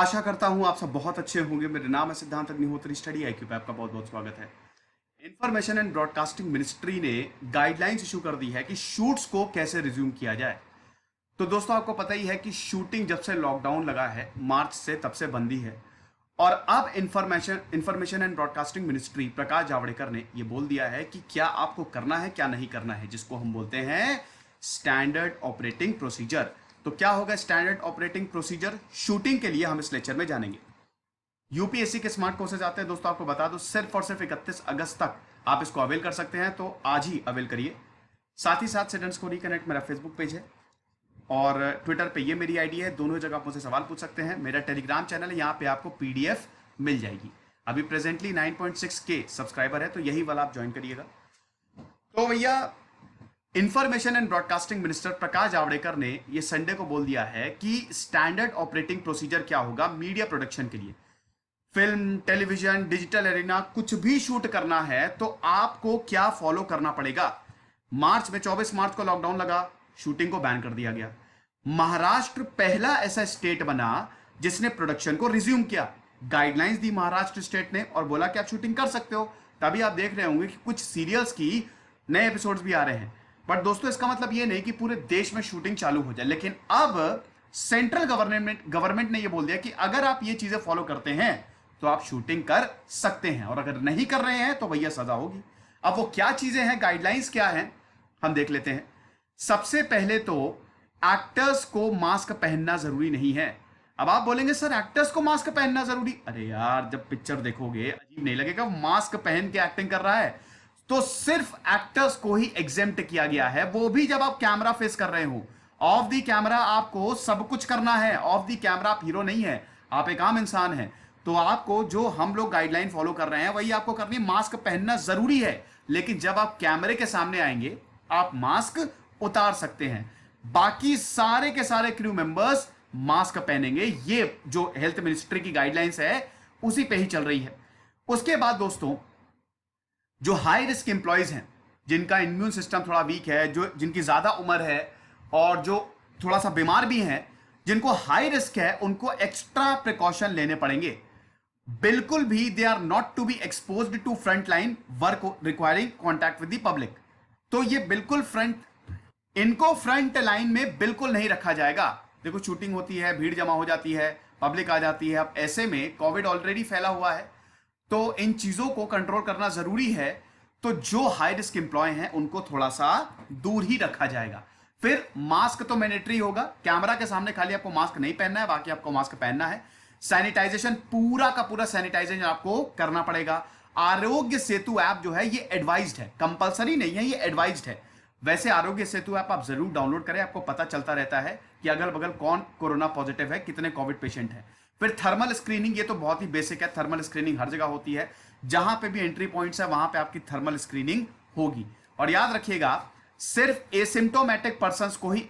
आशा करता हूं आप सब बहुत अच्छे होंगे। मेरा नाम है सिद्धांत अग्निहोत्री, स्टडी आईक्यू पे आपका बहुत बहुत स्वागत है। इंफॉर्मेशन एंड ब्रॉडकास्टिंग मिनिस्ट्री ने गाइडलाइंस इशू कर दी है कि शूट्स को कैसे रिज्यूम किया जाए। तो दोस्तों, आपको पता ही है कि शूटिंग जब से लॉकडाउन लगा है मार्च से, तब से बंदी है। और अब information and broadcasting ministry Prakash Javadekar ने यह बोल दिया है कि क्या आपको करना है क्या नहीं करना है, जिसको हम बोलते हैं स्टैंडर्ड ऑपरेटिंग प्रोसीजर। तो क्या होगा स्टैंडर्ड ऑपरेटिंग प्रोसीजर, शूटिंग के लिए हम इस लेक्चर में जानेंगे। यूपीएससी के स्मार्ट कोर्सेज आते हैं दोस्तों, आपको बता दो सिर्फ और सिर्फ 31 अगस्त तक आप इसको अवेल कर सकते हैं, तो आज ही अवेल करिए। साथ ही साथ स्टूडेंट्स को रिकनेक्ट मेरा फेसबुक पेज है और ट्विटर पे ये मेरी आईडी है। दोनों जगह आप मुझसे सवाल पूछ सकते हैं। मेरा टेलीग्राम चैनल है, यहाँ पे आपको पीडीएफ मिल जाएगी। अभी प्रेजेंटली 9.6 के सब्सक्राइबर है, तो यही वाला आप ज्वाइन करिएगा। तो भैया, information and broadcasting minister Prakash Javadekar ने यह संडे को बोल दिया है कि स्टैंडर्ड ऑपरेटिंग प्रोसीजर क्या होगा मीडिया प्रोडक्शन के लिए। फिल्म, टेलीविजन, डिजिटल एरिना कुछ भी शूट करना है तो आपको क्या फॉलो करना पड़ेगा। मार्च में 24 मार्च को लॉकडाउन लगा, शूटिंग को बैन कर दिया गया। महाराष्ट्र पहला ऐसा स्टेट बना जिसने प्रोडक्शन को रिज्यूम किया। गाइडलाइंस दी महाराष्ट्र स्टेट ने और बोला कि आप शूटिंग कर सकते हो। तभी आप देख रहे होंगे कि कुछ सीरियल्स की नए एपिसोड्स भी आ रहे हैं। बट दोस्तों, इसका मतलब यह नहीं कि पूरे देश में शूटिंग चालू हो जाए। लेकिन अब सेंट्रल गवर्नमेंट ने यह बोल दिया कि अगर आप ये चीजें फॉलो करते हैं तो आप शूटिंग कर सकते हैं, और अगर नहीं कर रहे हैं तो भैया सजा होगी। अब वो क्या चीजें हैं, गाइडलाइंस क्या हैं, हम देख लेते हैं। सबसे पहले तो एक्टर्स को मास्क पहनना जरूरी नहीं है। अब आप बोलेंगे सर एक्टर्स को मास्क पहनना जरूरी, अरे यार जब पिक्चर देखोगे अजीब नहीं लगेगा मास्क पहन के एक्टिंग कर रहा है। तो सिर्फ एक्टर्स को ही एग्जेम्प्ट किया गया है, वो भी जब आप कैमरा फेस कर रहे हो। ऑफ द कैमरा आपको सब कुछ करना है। ऑफ द कैमरा आप हीरो नहीं है, आप एक आम इंसान हैं। तो आपको जो हम लोग गाइडलाइन फॉलो कर रहे हैं वही आपको करनी है। मास्क पहनना जरूरी है, लेकिन जब आप कैमरे के सामने आएंगे आप मास्क उतार सकते हैं। बाकी सारे के सारे क्रू मेंबर्स मास्क पहनेंगे। ये जो हेल्थ मिनिस्ट्री की गाइडलाइंस है उसी पे ही चल रही है। उसके बाद दोस्तों, जो हाई रिस्क इंप्लॉयज हैं, जिनका इम्यून सिस्टम थोड़ा वीक है, जो जिनकी ज्यादा उम्र है और जो थोड़ा सा बीमार भी हैं, जिनको हाई रिस्क है, उनको एक्स्ट्रा प्रिकॉशन लेने पड़ेंगे। बिल्कुल भी they are not to be exposed to front line work requiring contact with the public. तो ये बिल्कुल इनको फ्रंट लाइन में बिल्कुल नहीं रखा जाएगा। देखो शूटिंग होती है, भीड़ जमा हो जाती है, पब्लिक आ जाती है। अब ऐसे में कोविड ऑलरेडी फैला हुआ है, तो इन चीजों को कंट्रोल करना जरूरी है। तो जो हाई रिस्क एम्प्लॉय हैं उनको थोड़ा सा दूर ही रखा जाएगा। फिर मास्क तो मैंडेटरी होगा। कैमरा के सामने खाली आपको मास्क नहीं पहनना है, बाकी आपको मास्क पहनना है। सैनिटाइजेशन, पूरा का पूरा सैनिटाइजेशन आपको करना पड़ेगा। आरोग्य सेतु ऐप जो है ये एडवाइज्ड है, कंपलसरी नहीं है, ये एडवाइज्ड है। वैसे आरोग्य सेतु ऐप आप जरूर डाउनलोड करें, आपको पता चलता रहता है कि अगल बगल कौन कोरोना पॉजिटिव है, कितने कोविड पेशेंट है। फिर थर्मल स्क्रीनिंग, ये तो बहुत ही बेसिक है। थर्मल स्क्रीनिंग हर जगह होती है, जहां पे भी एंट्री पॉइंट्स है वहां पे आपकी थर्मल स्क्रीनिंग होगी। और याद रखिएगा, सिर्फ एसिम्टोमेटिक पर्संस को ही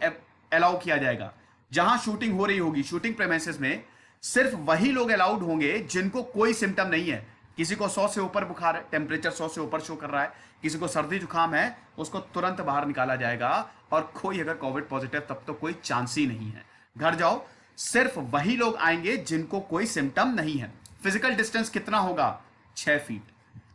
अलाउ किया जाएगा। जहां शूटिंग हो रही होगी, शूटिंग प्रेमिसेस में सिर्फ वही लोग अलाउड होंगे जिनको कोई सिम्टम नहीं है। किसी को 100 से ऊपर बुखार है, टेम्परेचर 100 से ऊपर शो कर रहा है, किसी को सर्दी जुकाम है, उसको तुरंत बाहर निकाला जाएगा। और कोई अगर कोविड पॉजिटिव, तब तो कोई चांस ही नहीं है, घर जाओ। सिर्फ वही लोग आएंगे जिनको कोई सिम्टम नहीं है। फिजिकल डिस्टेंस कितना होगा, 6 फीट,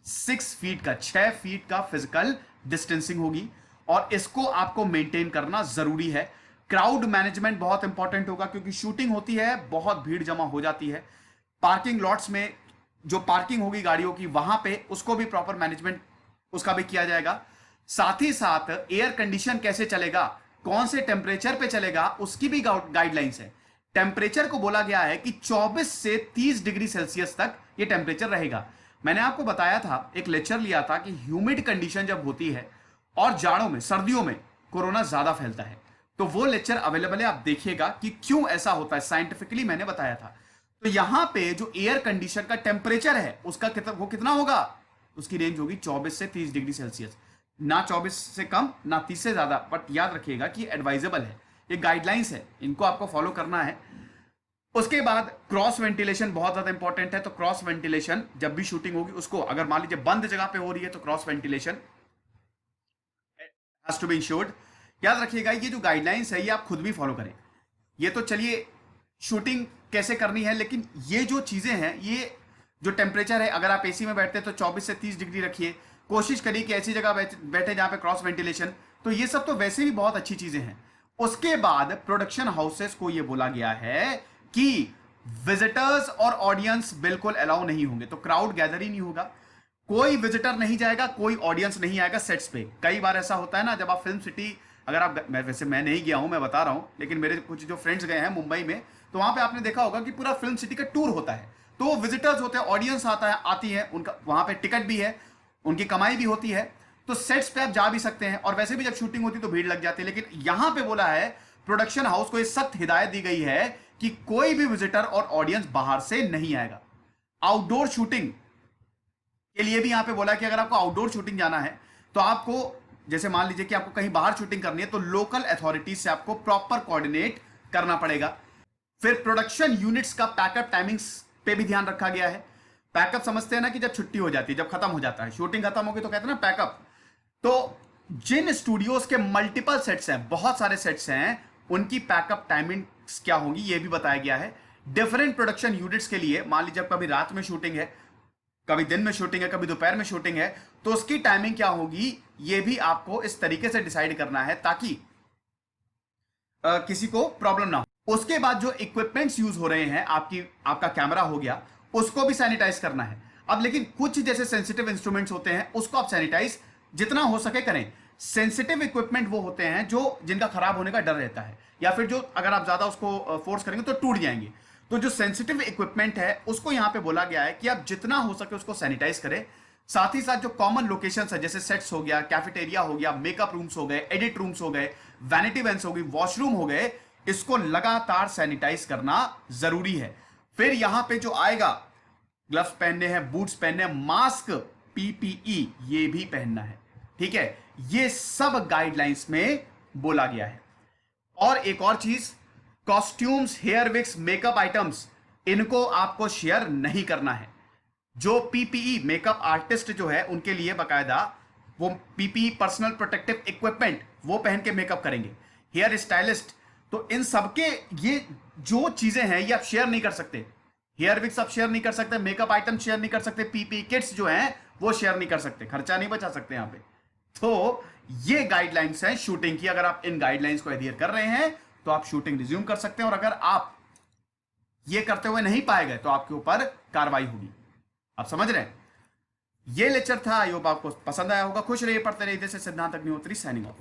6 फीट का, 6 फीट का फिजिकल डिस्टेंसिंग होगी, और इसको आपको मेंटेन करना जरूरी है। क्राउड मैनेजमेंट बहुत इंपॉर्टेंट होगा, क्योंकि शूटिंग होती है, बहुत भीड़ जमा हो जाती है। पार्किंग लॉट्स में जो पार्किंग होगी गाड़ियों की, वहां पे उसको भी प्रॉपर मैनेजमेंट उसका भी किया जाएगा। साथ ही साथ एयर कंडीशन कैसे चलेगा, कौन से टेम्परेचर पे चलेगा, उसकी भी गाइडलाइंस है। टेम्परेचर को बोला गया है कि 24 से 30 डिग्री सेल्सियस तक ये टेम्परेचर रहेगा। मैंने आपको बताया था, एक लेक्चर लिया था कि ह्यूमिड कंडीशन जब होती है और जाड़ों में, सर्दियों में कोरोना ज्यादा फैलता है। तो वो लेक्चर अवेलेबल है, आप देखिएगा कि क्यों ऐसा होता है, साइंटिफिकली मैंने बताया था। तो यहां पे जो एयर कंडीशन का टेम्परेचर है उसका वो कितना होगा, उसकी रेंज होगी 24 से 30 डिग्री सेल्सियस। ना 24 से कम ना 30 से ज्यादा। बट याद रखिएगा कि एडवाइजेबल है, ये गाइडलाइंस है, इनको आपको फॉलो करना है। उसके बाद क्रॉस वेंटिलेशन बहुत ज्यादा इंपॉर्टेंट है। तो क्रॉस वेंटिलेशन जब भी शूटिंग होगी, उसको अगर मान लीजिए बंद जगह पे हो रही है तो cross ventilation has to be ensured. याद रखिएगा, ये जो गाइडलाइंस है ये आप खुद भी फॉलो करें। ये तो चलिए शूटिंग कैसे करनी है, लेकिन ये जो चीजें हैं, ये जो टेम्परेचर है, अगर आप एसी में बैठते हैं तो 24 से 30 डिग्री रखिए। कोशिश करिए कि ऐसी जगह बैठे जहां पे क्रॉस वेंटिलेशन। तो ये सब तो वैसे भी बहुत अच्छी चीजें हैं। उसके बाद प्रोडक्शन हाउसेस को ये बोला गया है कि विजिटर्स और ऑडियंस बिल्कुल अलाउ नहीं होंगे, तो क्राउड गैदर ही नहीं होगा, कोई विजिटर नहीं जाएगा, कोई ऑडियंस नहीं आएगा सेट्स पे। कई बार ऐसा होता है ना, जब आप फिल्म सिटी, अगर आप, वैसे मैं नहीं गया हूं, मैं बता रहा हूं, लेकिन मेरे कुछ जो फ्रेंड्स गए हैं मुंबई में, तो वहां पे आपने देखा होगा कि पूरा फिल्म सिटी का टूर होता है। तो विजिटर्स होते हैं, ऑडियंस आता है, आती है, उनका वहां पे टिकट भी है, उनकी कमाई भी होती है, तो सेट्स पे आप जा भी सकते हैं। और वैसे भी जब शूटिंग होती है तो भीड़ लग जाती है। लेकिन यहां पे बोला है, प्रोडक्शन हाउस को ये सख्त हिदायत दी गई है कि कोई भी विजिटर और ऑडियंस बाहर से नहीं आएगा। आउटडोर शूटिंग के लिए भी यहां पे बोला कि अगर आपको आउटडोर शूटिंग जाना है तो आपको, जैसे मान लीजिए कि आपको कहीं बाहर शूटिंग करनी है, तो लोकल अथॉरिटीज से आपको प्रॉपर कोऑर्डिनेट करना पड़ेगा। फिर प्रोडक्शन यूनिट्स का पैकअप टाइमिंग्स पे भी ध्यान रखा गया है। पैकअप समझते हैं ना कि जब छुट्टी हो जाती है, जब खत्म हो जाता है, शूटिंग खत्म हो गई तो कहते हैं ना पैकअप। तो जिन स्टूडियोज के मल्टीपल सेट्स हैं, बहुत सारे सेट्स हैं, उनकी पैकअप टाइमिंग्स क्या होंगी ये भी बताया गया है। डिफरेंट प्रोडक्शन यूनिट्स के लिए, मान लीजिए कभी रात में शूटिंग है, कभी दिन में शूटिंग है, कभी दोपहर में शूटिंग है, तो उसकी टाइमिंग क्या होगी ये भी आपको इस तरीके से डिसाइड करना है ताकि किसी को प्रॉब्लम ना हो। उसके बाद जो इक्विपमेंट्स यूज हो रहे हैं, आपका कैमरा हो गया, उसको भी सैनिटाइज करना है। अब लेकिन कुछ जैसे सेंसिटिव इंस्ट्रूमेंट्स होते हैं, उसको आप सैनिटाइज जितना हो सके करें। सेंसिटिव इक्विपमेंट वो होते हैं जो जिनका खराब होने का डर रहता है, या फिर जो अगर आप ज्यादा उसको फोर्स करेंगे तो टूट जाएंगे। तो जो सेंसिटिव इक्विपमेंट है उसको यहां पे बोला गया है कि आप जितना हो सके उसको सैनिटाइज करें। साथ ही साथ जो कॉमन लोकेशंस है, जैसे सेट्स हो गया, कैफेटेरिया हो गया, मेकअप रूम्स हो गए, एडिट रूम्स हो गए, वैनिटी वैन्स हो गई, वॉशरूम हो गए, इसको लगातार सैनिटाइज करना जरूरी है। फिर यहां पे जो आएगा, ग्लव्स पहनने हैं, बूट्स पहनने हैं, मास्क, पीपीई ये भी पहनना है, ठीक है। ये सब गाइडलाइंस में बोला गया है। और एक और चीज, costumes, hair wigs, makeup items, इनको आपको शेयर नहीं करना है। जो पीपीई, मेकअप आर्टिस्ट जो है उनके लिए बकायदा वो पीपीई, पर्सनल प्रोटेक्टिव इक्विपमेंट, वो पहन के मेकअप करेंगे। हेयर स्टाइलिस्ट, तो इन सबके ये जो चीजें हैं ये आप शेयर नहीं कर सकते। हेयर विक्स आप शेयर नहीं कर सकते, मेकअप आइटम शेयर नहीं कर सकते, पीपीई किट्स जो हैं वो शेयर नहीं कर सकते, खर्चा नहीं बचा सकते यहां पे। तो ये गाइडलाइंस हैं शूटिंग की। अगर आप इन गाइडलाइंस को एडहियर कर रहे हैं तो आप शूटिंग रिज्यूम कर सकते हैं, और अगर आप ये करते हुए नहीं पाए गए तो आपके ऊपर कार्रवाई होगी। आप समझ रहे हैं? ये लेक्चर था, आई होप आपको पसंद आया होगा। खुश रहिए, पढ़ते रहिए। जैसे सिद्धांत अग्निहोत्री, साइनिंग ऑफ।